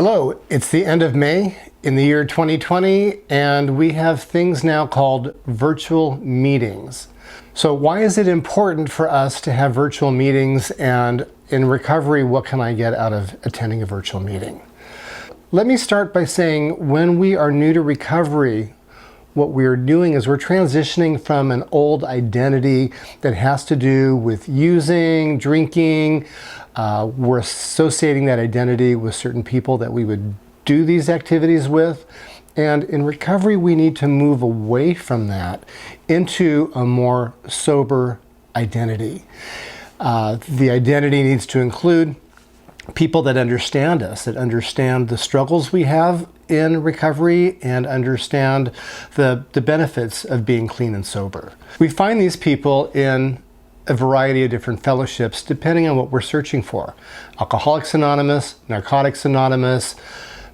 Hello, it's the end of May in the year 2020, and we have things now called virtual meetings. So why is it important for us to have virtual meetings, and in recovery, what can I get out of attending a virtual meeting? Let me start by saying when we are new to recovery, what we're doing is we're transitioning from an old identity that has to do with using, drinking. We're associating that identity with certain people that we would do these activities with. And in recovery, we need to move away from that into a more sober identity. The identity needs to include people that understand us, that understand the struggles we have in recovery and understand the benefits of being clean and sober. We find these people in a variety of different fellowships depending on what we're searching for. Alcoholics Anonymous, Narcotics Anonymous,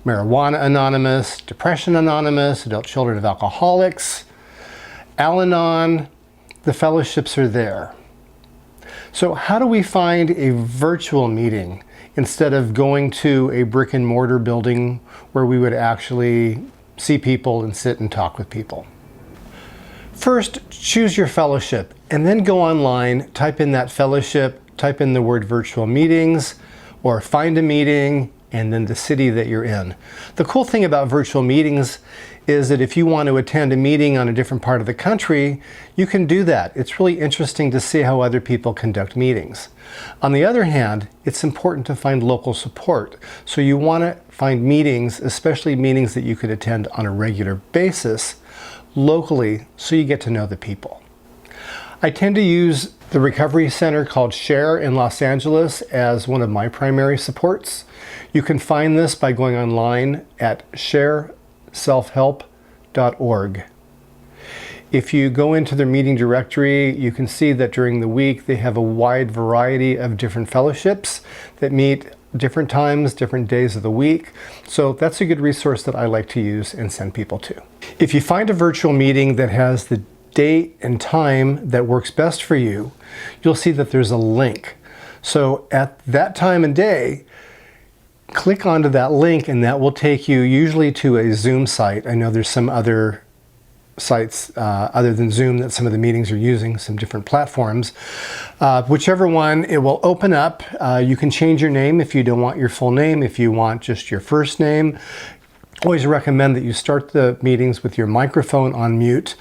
Marijuana Anonymous, Depression Anonymous, Adult Children of Alcoholics, Al-Anon. The fellowships are there. So how do we find a virtual meeting instead of going to a brick and mortar building where we would actually see people and sit and talk with people? First, choose your fellowship and then go online, type in that fellowship, type in the word virtual meetings, or find a meeting, and then the city that you're in. The cool thing about virtual meetings is that if you want to attend a meeting on a different part of the country, you can do that. It's really interesting to see how other people conduct meetings. On the other hand, it's important to find local support. So you want to find meetings, especially meetings that you could attend on a regular basis, locally, so you get to know the people. I tend to use the recovery center called SHARE in Los Angeles as one of my primary supports. You can find this by going online at shareselfhelp.org. If you go into their meeting directory, you can see that during the week they have a wide variety of different fellowships that meet different times, different days of the week. So that's a good resource that I like to use and send people to. If you find a virtual meeting that has the date and time that works best for you, you'll see that there's a link. So at that time and day, click onto that link and that will take you usually to a Zoom site. I know there's some other sites other than Zoom that some of the meetings are using, some different platforms. Whichever one, it will open up. You can change your name if you don't want your full name, if you want just your first name. Always recommend that you start the meetings with your microphone on mute.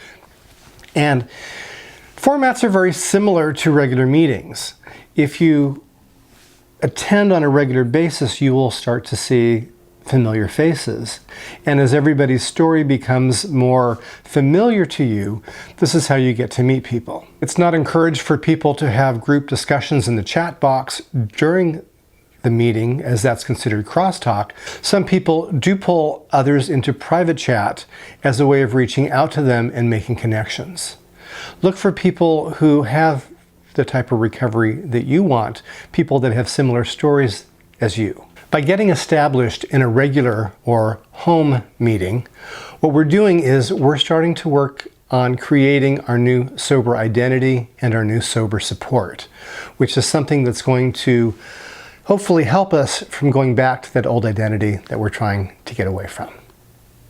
And formats are very similar to regular meetings. If you attend on a regular basis, you will start to see familiar faces. And as everybody's story becomes more familiar to you, this is how you get to meet people. It's not encouraged for people to have group discussions in the chat box during the meeting, as that's considered crosstalk. Some people do pull others into private chat as a way of reaching out to them and making connections. Look for people who have the type of recovery that you want, people that have similar stories as you. By getting established in a regular or home meeting, what we're doing is we're starting to work on creating our new sober identity and our new sober support, which is something that's going to hopefully help us from going back to that old identity that we're trying to get away from.